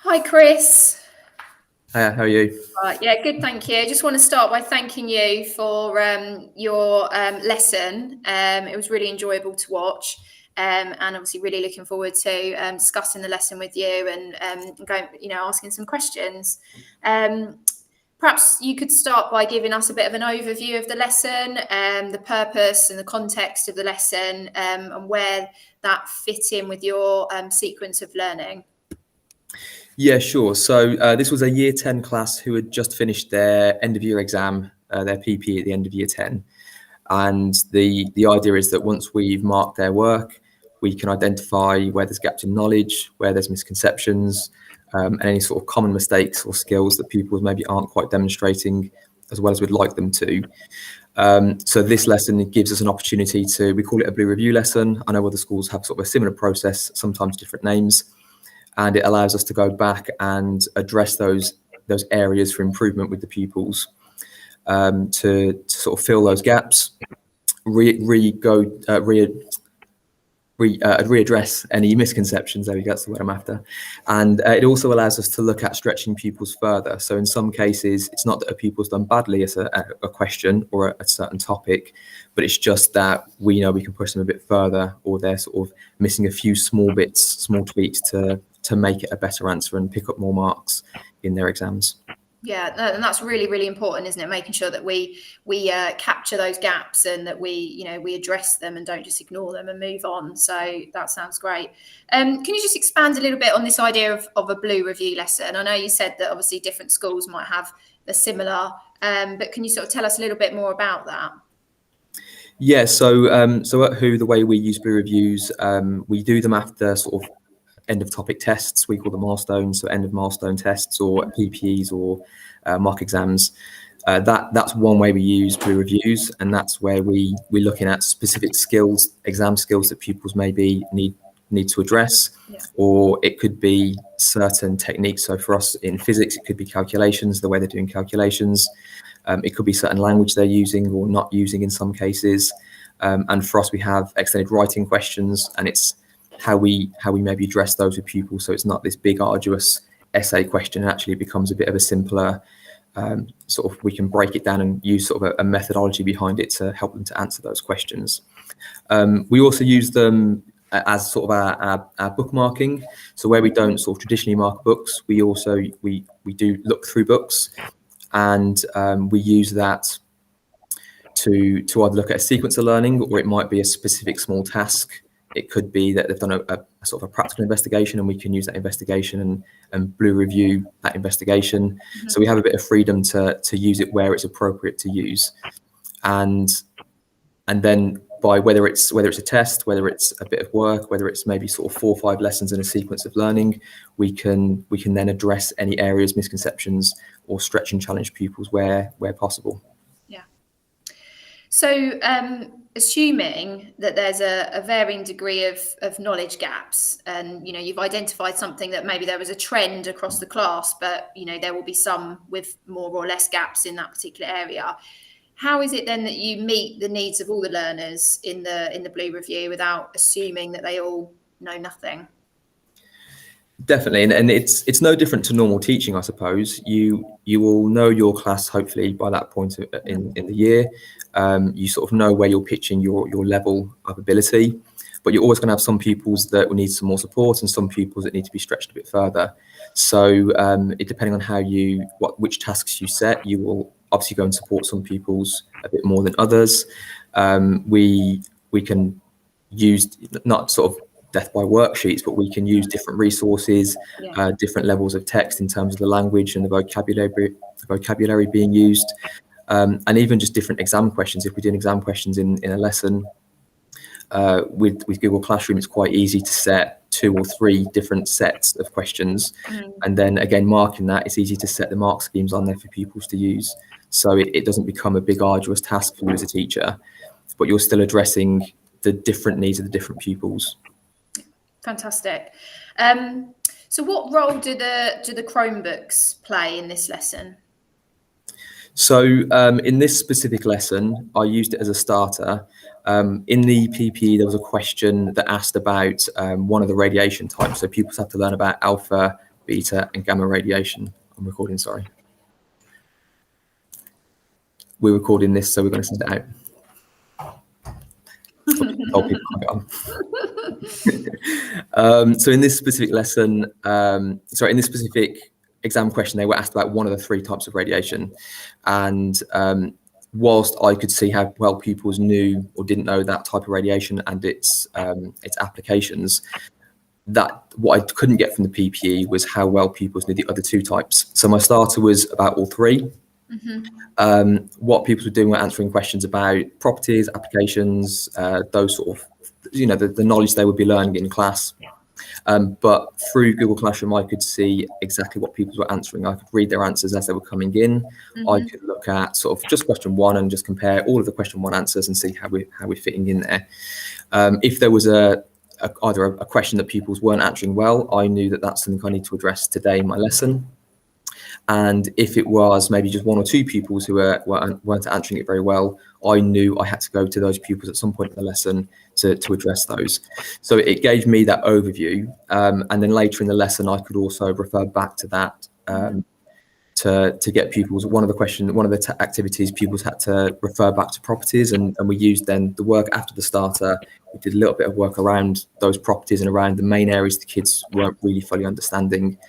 Hi, Chris. Hiya, how are you? Right, yeah, good, thank you. I just want to start by thanking you for your lesson. It was really enjoyable to watch, and obviously really looking forward to discussing the lesson with you and going, asking some questions. Um, Perhaps you could start by giving us a bit of an overview of the lesson, the purpose and the context of the lesson, and where that fit in with your sequence of learning. Yeah, sure. So this was a year 10 class who had just finished their end of year exam, their PP at the end of year 10. And the idea is that once we've marked their work, we can identify where there's gaps in knowledge, where there's misconceptions, and any sort of common mistakes or skills that pupils maybe aren't quite demonstrating as well as we'd like them to. So this lesson gives us an opportunity we call it a blue review lesson. I know other schools have sort of a similar process, sometimes different names. And it allows us to go back and address those areas for improvement with the pupils, to sort of fill those gaps, readdress any misconceptions. There we go, that's the word I'm after. And it also allows us to look at stretching pupils further. So in some cases, it's not that a pupil's done badly as a question or a certain topic, but it's just that we know we can push them a bit further, or they're sort of missing a few small bits, small tweaks to make it a better answer and pick up more marks in their exams. Yeah, and that's really, really important, isn't it? Making sure that we capture those gaps and that we address them and don't just ignore them and move on. So that sounds great. Can you just expand a little bit on this idea of a blue review lesson? I know you said that obviously different schools might have a similar, but can you sort of tell us a little bit more about that? Yeah, so at Who, the way we use blue reviews, we do them after sort of end of topic tests. We call them milestones, so end of milestone tests or PPEs or mock exams. That's one way we use blue reviews, and that's where we're looking at specific skills, exam skills that pupils maybe need to address, or it could be certain techniques. So for us in physics, it could be calculations, the way they're doing calculations. It could be certain language they're using or not using in some cases. And for us, we have extended writing questions, and it's how we maybe address those with pupils. So it's not this big arduous essay question. It actually becomes a bit of a simpler sort of, we can break it down and use sort of a methodology behind it to help them to answer those questions. We also use them as sort of our bookmarking. So where we don't sort of traditionally mark books, we do look through books, and we use that to either look at a sequence of learning, or it might be a specific small task. It could be that they've done a sort of a practical investigation, and we can use that investigation and blue review that investigation. Mm-hmm. So we have a bit of freedom to use it where it's appropriate to use, and then by whether it's a test, whether it's a bit of work, whether it's maybe sort of 4 or 5 lessons in a sequence of learning, we can then address any areas, misconceptions, or stretch and challenge pupils where possible. Yeah. So assuming that there's a varying degree of knowledge gaps, and you've identified something that maybe there was a trend across the class, but there will be some with more or less gaps in that particular area. How is it then that you meet the needs of all the learners in the blue review without assuming that they all know nothing? Definitely, and it's no different to normal teaching, I suppose. You will know your class hopefully by that point in the year. You sort of know where you're pitching your level of ability, but you're always going to have some pupils that will need some more support and some pupils that need to be stretched a bit further. So depending on which tasks you set, you will obviously go and support some pupils a bit more than others. We can use not sort of death by worksheets, but we can use different resources, different levels of text in terms of the language and the vocabulary being used, and even just different exam questions. If we're doing exam questions in a lesson, with Google Classroom, it's quite easy to set 2 or 3 different sets of questions. And then again, marking that, it's easy to set the mark schemes on there for pupils to use. So it doesn't become a big arduous task for you as a teacher, but you're still addressing the different needs of the different pupils. Fantastic. So what role do the Chromebooks play in this lesson? So in this specific lesson, I used it as a starter. In the PPE, there was a question that asked about one of the radiation types. So pupils have to learn about alpha, beta, and gamma radiation. I'm recording, sorry. We're recording this, so we're going to send it out. So in this specific lesson, in this specific exam question, they were asked about one of the 3 types of radiation. And whilst I could see how well pupils knew or didn't know that type of radiation and its applications, that what I couldn't get from the PPE was how well pupils knew the other 2 types. So my starter was about all 3. What pupils were doing were answering questions about properties, applications, those sort of, the knowledge they would be learning in class. But through Google Classroom, I could see exactly what pupils were answering. I could read their answers as they were coming in. I could look at sort of just question 1 and just compare all of the question 1 answers and see how we're fitting in there. If there was either a question that pupils weren't answering well, I knew that that's something I need to address today in my lesson. And if it was maybe just 1 or 2 pupils who weren't answering it very well, I knew I had to go to those pupils at some point in the lesson to address those. So it gave me that overview. And then later in the lesson, I could also refer back to that to get pupils. One of the activities, pupils had to refer back to properties, and we used then the work after the starter. We did a little bit of work around those properties and around the main areas the kids weren't really fully understanding.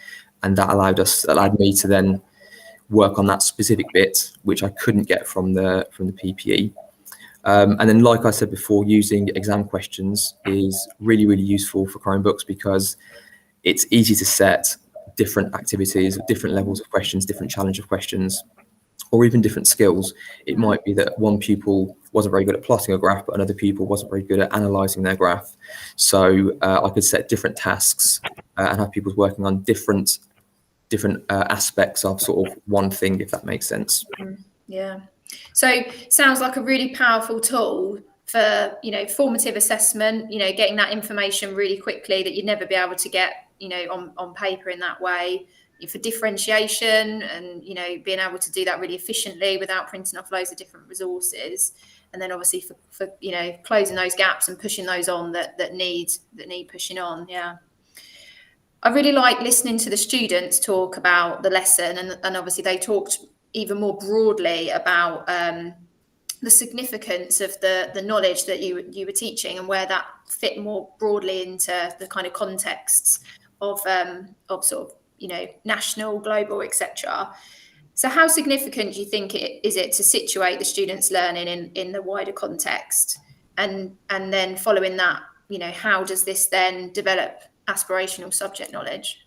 And that allowed me to then work on that specific bit, which I couldn't get from the PPE. And then, like I said before, using exam questions is really, really useful for Chromebooks because it's easy to set different activities, different levels of questions, different challenge of questions, or even different skills. It might be that one pupil wasn't very good at plotting a graph, but another pupil wasn't very good at analysing their graph. So I could set different tasks and have pupils working on different aspects of sort of one thing, if that makes sense. Yeah. So sounds like a really powerful tool for, formative assessment, getting that information really quickly that you'd never be able to get, on paper in that way, for differentiation and, being able to do that really efficiently without printing off loads of different resources. And then obviously for closing those gaps and pushing those on that need pushing on. Yeah. I really like listening to the students talk about the lesson, and obviously they talked even more broadly about the significance of the knowledge that you were teaching and where that fit more broadly into the kind of contexts of sort of national, global, etc. So how significant do you think is it to situate the students' learning in the wider context, and then following that, how does this then develop aspirational subject knowledge?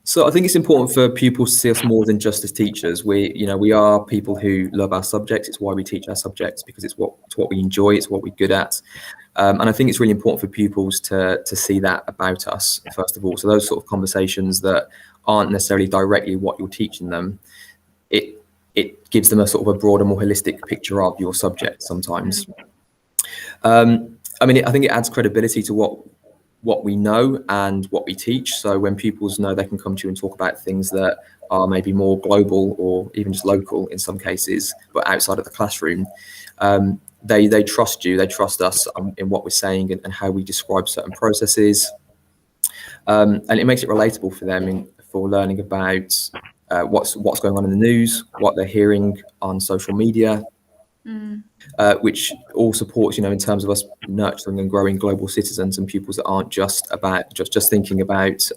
So I think it's important for pupils to see us more than just as teachers. We are people who love our subjects. It's why we teach our subjects, because it's what we enjoy, it's what we're good at. And I think it's really important for pupils to see that about us, first of all. So those sort of conversations that aren't necessarily directly what you're teaching them, it gives them a sort of a broader, more holistic picture of your subject sometimes. I think it adds credibility to what we know and what we teach. So when pupils know they can come to you and talk about things that are maybe more global or even just local in some cases, but outside of the classroom, they trust you, they trust us in what we're saying and how we describe certain processes. And it makes it relatable for them for learning about what's going on in the news, what they're hearing on social media, which all supports, in terms of us nurturing and growing global citizens and pupils that aren't just thinking about,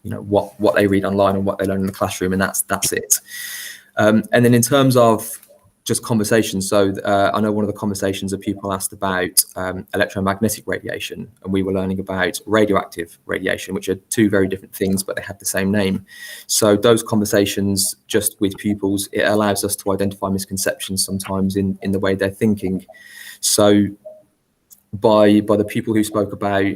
what they read online and what they learn in the classroom, and that's it. And then in terms of just conversations, so I know one of the conversations that people asked about electromagnetic radiation, and we were learning about radioactive radiation, which are 2 very different things, but they have the same name. So those conversations just with pupils, it allows us to identify misconceptions sometimes in the way they're thinking. So by the people who spoke about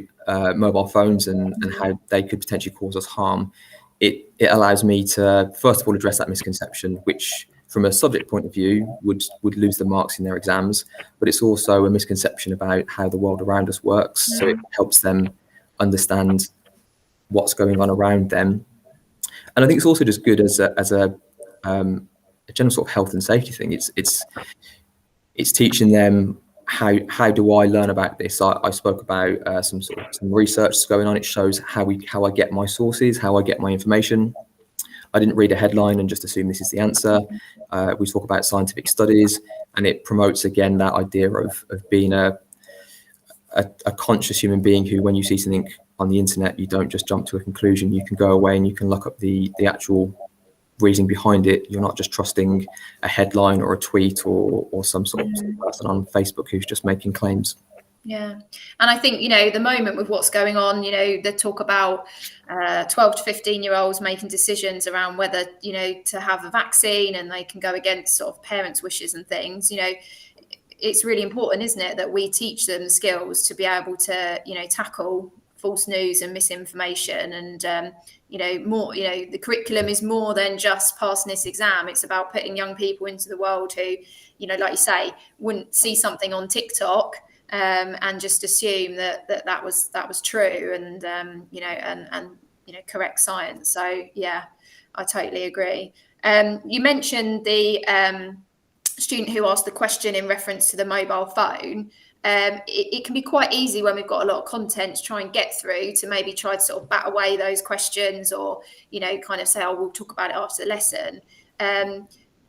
mobile phones and how they could potentially cause us harm, it allows me to first of all address that misconception, which from a subject point of view would lose the marks in their exams, but it's also a misconception about how the world around us works. So it helps them understand what's going on around them. And I think it's also just good as a general sort of health and safety thing. It's teaching them how do I learn about this? I spoke about some research that's going on. It shows how I get my sources, how I get my information. I didn't read a headline and just assume this is the answer. We talk about scientific studies, and it promotes again that idea of being a conscious human being who, when you see something on the internet, you don't just jump to a conclusion. You can go away and you can look up the actual reasoning behind it. You're not just trusting a headline or a tweet or some sort of person on Facebook who's just making claims. Yeah. And I think, the moment with what's going on, the talk about 12 to 15-year-olds making decisions around whether, to have a vaccine, and they can go against sort of parents' wishes and things, it's really important, isn't it, that we teach them the skills to be able to, tackle false news and misinformation. And, more, the curriculum is more than just passing this exam. It's about putting young people into the world who, like you say, wouldn't see something on TikTok and just assume that was true, and correct science. So yeah, I totally agree. You mentioned the student who asked the question in reference to the mobile phone. It can be quite easy when we've got a lot of content to try and get through, to maybe try to sort of bat away those questions, or kind of say, oh, we'll talk about it after the lesson.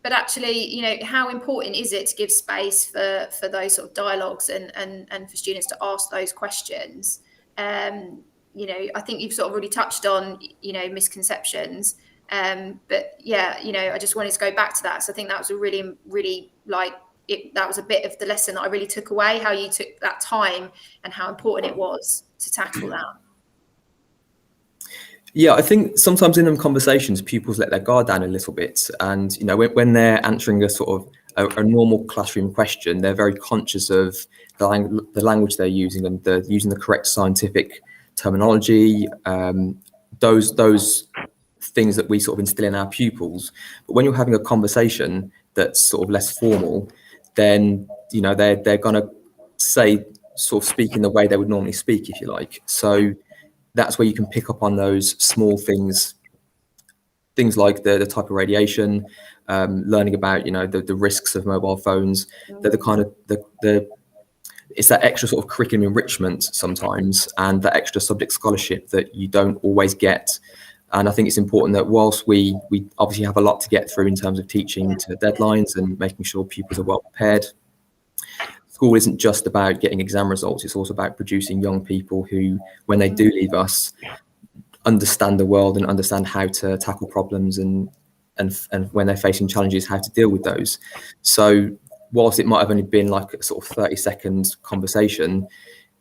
But actually, how important is it to give space for those sort of dialogues and for students to ask those questions? I think you've sort of already touched on, misconceptions. But yeah, I just wanted to go back to that. So I think that was a really, really that was a bit of the lesson that I really took away, how you took that time and how important it was to tackle that. Yeah, I think sometimes in them conversations, pupils let their guard down a little bit. And, when they're answering a sort of a normal classroom question, they're very conscious of the language they're using, and using the correct scientific terminology, those things that we sort of instill in our pupils. But when you're having a conversation that's sort of less formal, then, they're going to sort of speak in the way they would normally speak, if you like. So that's where you can pick up on those small things like the type of radiation, learning about the risks of mobile phones. That the kind of it's that extra sort of curriculum enrichment sometimes, and that extra subject scholarship that you don't always get. And I think it's important that whilst we obviously have a lot to get through in terms of teaching to deadlines and making sure pupils are well prepared, school isn't just about getting exam results. It's also about producing young people who, when they do leave us, understand the world and understand how to tackle problems, and when they're facing challenges, how to deal with those. So whilst it might have only been like a sort of 30-second conversation,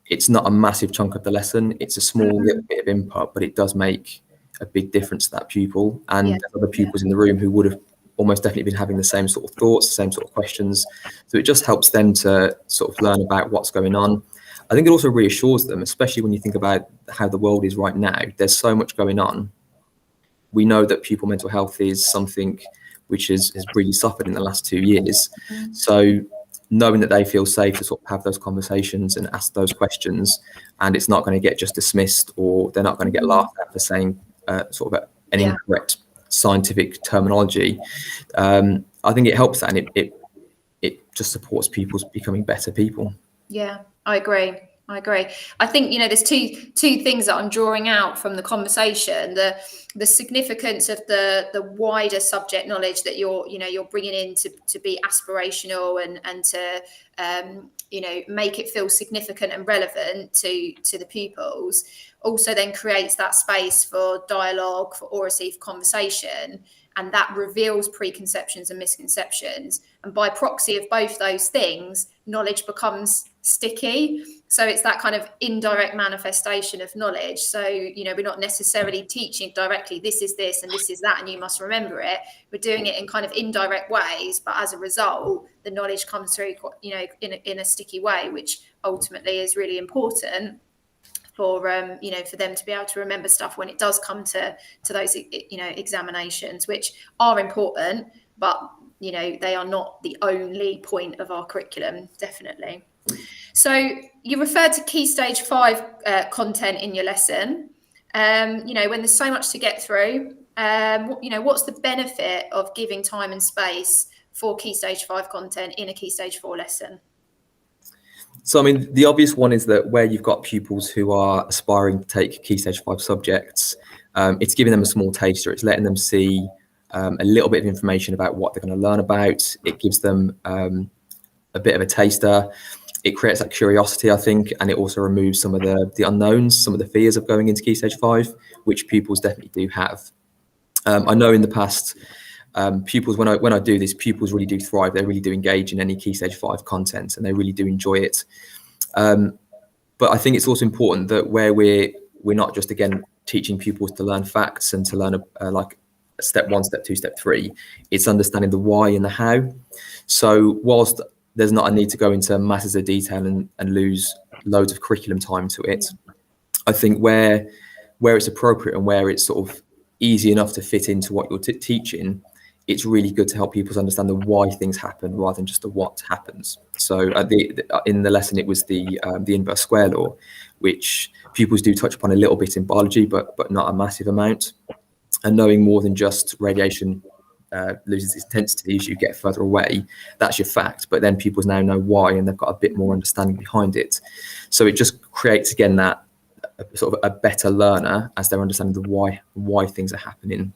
it's not a massive chunk of the lesson. It's a small little bit of input, but it does make a big difference to that pupil. And there's other pupils in the room who would have almost definitely been having the same sort of thoughts, the same sort of questions. So it just helps them to sort of learn about what's going on. I think it also reassures them, especially when you think about how the world is right now. There's so much going on. We know that pupil mental health is something which has really suffered in the last 2 years. So knowing that they feel safe to sort of have those conversations and ask those questions, and it's not going to get just dismissed, or they're not going to get laughed at for saying sort of an incorrect scientific terminology. I think it helps that, and it just supports pupils becoming better people. Yeah, I agree. I think, there's two things that I'm drawing out from the conversation: the significance of the wider subject knowledge that you're bringing in to be aspirational and to make it feel significant and relevant to the pupils. Also then creates that space for dialogue, or received conversation, and that reveals preconceptions and misconceptions. And by proxy of both those things, knowledge becomes sticky. So it's that kind of indirect manifestation of knowledge. So, we're not necessarily teaching directly, this is this and this is that, and you must remember it. We're doing it in kind of indirect ways, but as a result, the knowledge comes through, in a sticky way, which ultimately is really important for for them to be able to remember stuff when it does come to those examinations, which are important, but they are not the only point of our curriculum, definitely. So you referred to Key Stage 5 content in your lesson. When there's so much to get through, what's the benefit of giving time and space for Key Stage 5 content in a Key Stage 4 lesson? So, I mean, the obvious one is that where you've got pupils who are aspiring to take Key Stage 5 subjects, it's giving them a small taster. It's letting them see a little bit of information about what they're going to learn about. It gives them a bit of a taster. It creates that curiosity, I think, and it also removes some of the unknowns, some of the fears of going into Key Stage 5, which pupils definitely do have. I know in the past, pupils, when I do this, pupils really do thrive. They really do engage in any Key Stage 5 content, and they really do enjoy it. But I think it's also important that where we're not just, again, teaching pupils to learn facts and to learn like step 1, step 2, step 3, it's understanding the why and the how. So whilst there's not a need to go into masses of detail and lose loads of curriculum time to it, I think where it's appropriate and where it's sort of easy enough to fit into what you're teaching, it's really good to help pupils understand the why things happen rather than just the what happens. So in the lesson, it was the inverse square law, which pupils do touch upon a little bit in biology, but not a massive amount. And knowing more than just radiation loses its intensity as you get further away, that's your fact. But then pupils now know why, and they've got a bit more understanding behind it. So it just creates, again, that sort of a better learner as they're understanding the why things are happening.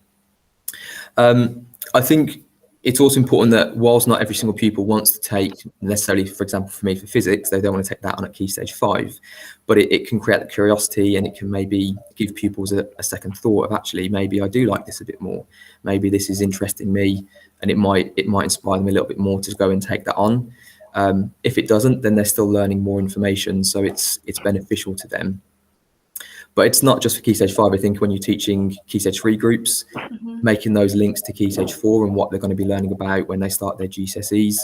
I think it's also important that whilst not every single pupil wants to take necessarily, for example, for me, for physics, they don't want to take that on at Key Stage 5, but it can create the curiosity, and it can maybe give pupils a second thought of, actually, maybe I do like this a bit more. Maybe this is interesting me, and it might inspire them a little bit more to go and take that on. If it doesn't, then they're still learning more information, so it's beneficial to them. But it's not just for Key Stage 5. I think when you're teaching Key Stage 3 groups, making those links to Key Stage 4 and what they're going to be learning about when they start their GCSEs,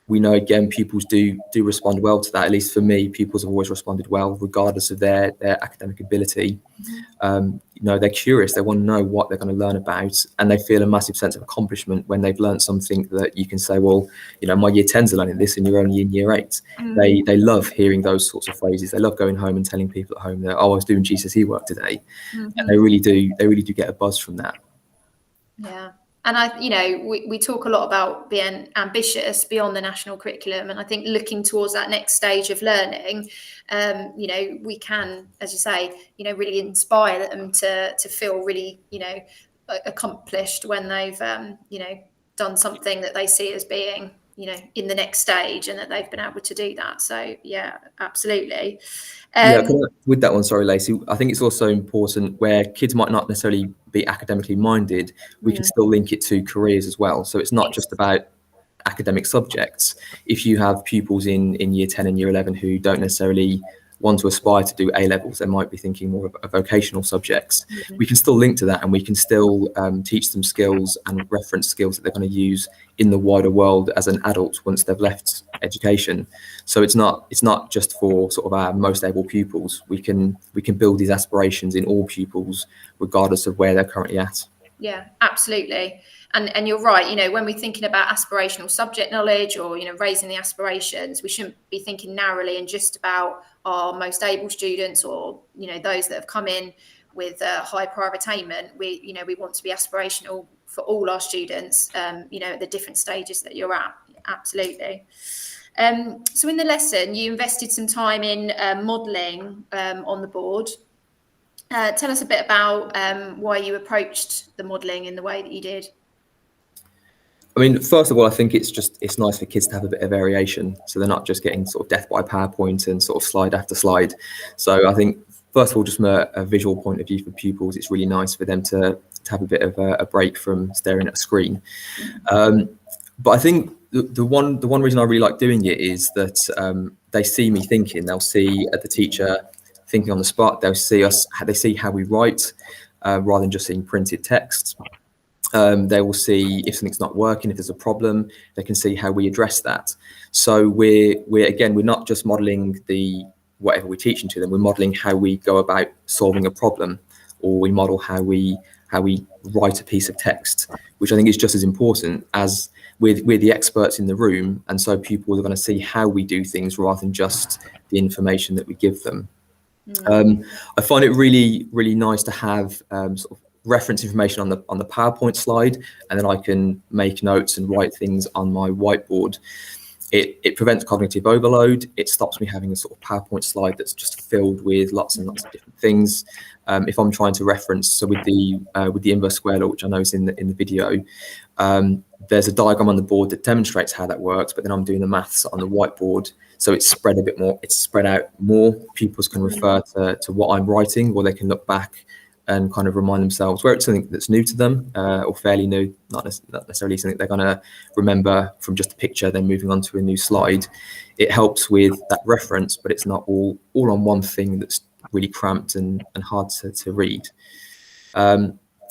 we know, again, pupils do respond well to that. At least for me, pupils have always responded well, regardless of their academic ability. They're curious. They want to know what they're going to learn about, and they feel a massive sense of accomplishment when they've learned something that you can say, well, my year 10s are learning this and you're only in year 8. They love hearing those sorts of phrases. They love going home and telling people at home that, I was doing GCSE work today. And they really do get a buzz from that. Yeah. And we talk a lot about being ambitious beyond the national curriculum, and I think looking towards that next stage of learning, we can, as you say, really inspire them to feel really, accomplished when they've, done something that they see as being, in the next stage, and that they've been able to do that. So yeah, absolutely. With that one, sorry, Lacey, I think it's also important where kids might not necessarily be academically minded, we can still link it to careers as well. So it's not just about academic subjects. If you have pupils in year 10 and year 11 who don't necessarily want to aspire to do A levels, they might be thinking more of vocational subjects. We can still link to that, and we can still teach them skills and reference skills that they're going to use in the wider world as an adult once they've left education. So it's not just for sort of our most able pupils. We can build these aspirations in all pupils, regardless of where they're currently at. Yeah, absolutely. And you're right, when we're thinking about aspirational subject knowledge or, raising the aspirations, we shouldn't be thinking narrowly and just about our most able students or, those that have come in with high prior attainment. We want to be aspirational for all our students, at the different stages that you're at. Absolutely. So in the lesson, you invested some time in modelling on the board. Tell us a bit about why you approached the modelling in the way that you did. I mean, first of all, I think it's nice for kids to have a bit of variation, so they're not just getting sort of death by PowerPoint and sort of slide after slide. So I think, first of all, just from a visual point of view for pupils, it's really nice for them to have a bit of a break from staring at a screen. But I think the one reason I really like doing it is that they see me thinking. They'll see the teacher thinking on the spot. They'll see they see how we write rather than just seeing printed text. They will see if something's not working, if there's a problem, they can see how we address that. So we're not just modeling whatever we're teaching to them, we're modeling how we go about solving a problem, or we model how we write a piece of text, which I think is just as important as we're the experts in the room. And so pupils are going to see how we do things rather than just the information that we give them. I find it really, really nice to have sort of reference information on the PowerPoint slide, and then I can make notes and write things on my whiteboard. It prevents cognitive overload. It stops me having a sort of PowerPoint slide that's just filled with lots and lots of different things. If I'm trying to reference, so with the inverse square law, which I know is in the video, there's a diagram on the board that demonstrates how that works, but then I'm doing the maths on the whiteboard, so it's spread a bit more. It's spread out more. Pupils can refer to what I'm writing, or they can look back and kind of remind themselves where it's something that's new to them, or fairly new, not necessarily something they're going to remember from just a picture, then moving on to a new slide. It helps with that reference, but it's not all on one thing that's really cramped and hard to read.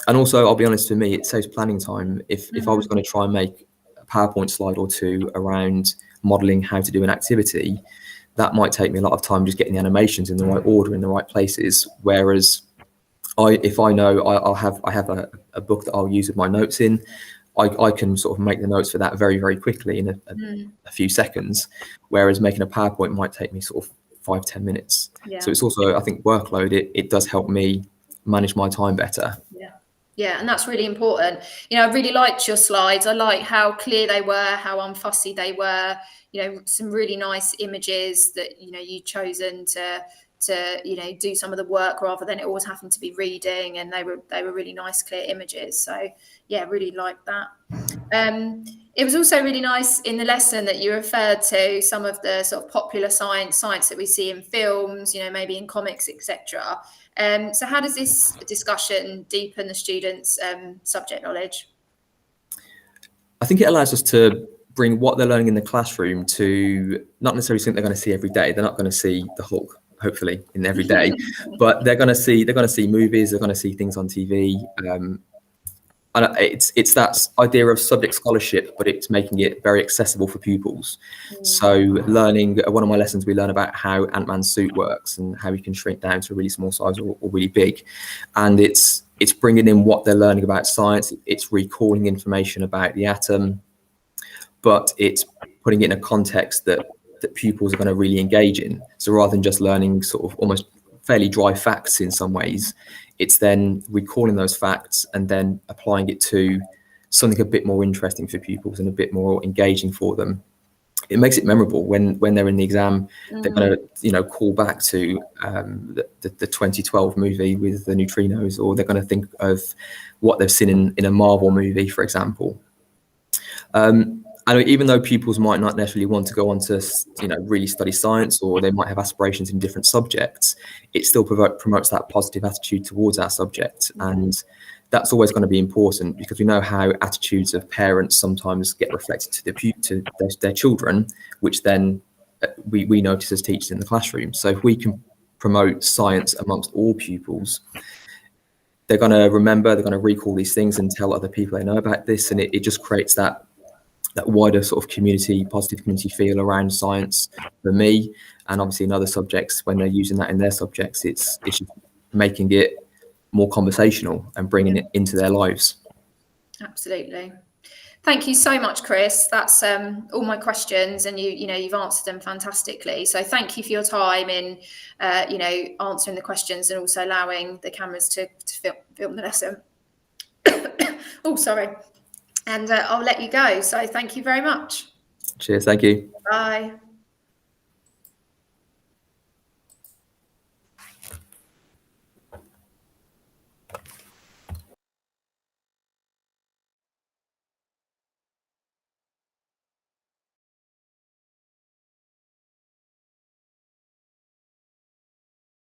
And also, I'll be honest, for me, it saves planning time. If I was going to try and make a PowerPoint slide or two around modeling how to do an activity, that might take me a lot of time just getting the animations in the right order, in the right places. Whereas if I know I have a book that I'll use with my notes in, I can sort of make the notes for that very, very quickly in a few seconds. Whereas making a PowerPoint might take me sort of 5-10 minutes. Yeah. So it's also, I think, workload. It does help me manage my time better. Yeah, and that's really important. I really liked your slides. I like how clear they were, how unfussy they were. Some really nice images that you'd chosen to do some of the work rather than it always having to be reading, and they were really nice, clear images. So yeah, really liked that. It was also really nice in the lesson that you referred to some of the sort of popular science that we see in films, maybe in comics, etc. So how does this discussion deepen the students' subject knowledge? I think it allows us to bring what they're learning in the classroom to not necessarily something they're going to see every day. They're not going to see the Hulk, hopefully, in every day, but they're going to see movies, they're going to see things on TV. And it's that idea of subject scholarship, but it's making it very accessible for pupils. So learning, one of my lessons, we learn about how Ant-Man's suit works and how he can shrink down to a really small size or really big. And it's bringing in what they're learning about science. It's recalling information about the atom, but it's putting it in a context that pupils are going to really engage in. So rather than just learning sort of almost fairly dry facts in some ways, it's then recalling those facts and then applying it to something a bit more interesting for pupils and a bit more engaging for them. It makes it memorable when they're in the exam. They're going to call back to the 2012 movie with the neutrinos, or they're going to think of what they've seen in a Marvel movie, for example. And even though pupils might not necessarily want to go on to really study science, or they might have aspirations in different subjects, it still promotes that positive attitude towards our subject. And that's always going to be important, because we know how attitudes of parents sometimes get reflected to their children, which then we notice as teachers in the classroom. So if we can promote science amongst all pupils, they're going to remember, they're going to recall these things and tell other people they know about this, and it just creates that wider sort of positive community feel around science for me. And obviously in other subjects, when they're using that in their subjects, it's just making it more conversational and bringing it into their lives. Absolutely. Thank you so much, Chris. That's all my questions, and you've answered them fantastically. So thank you for your time in answering the questions and also allowing the cameras to film the lesson. Oh, sorry. And I'll let you go. So thank you very much. Cheers. Thank you. Bye.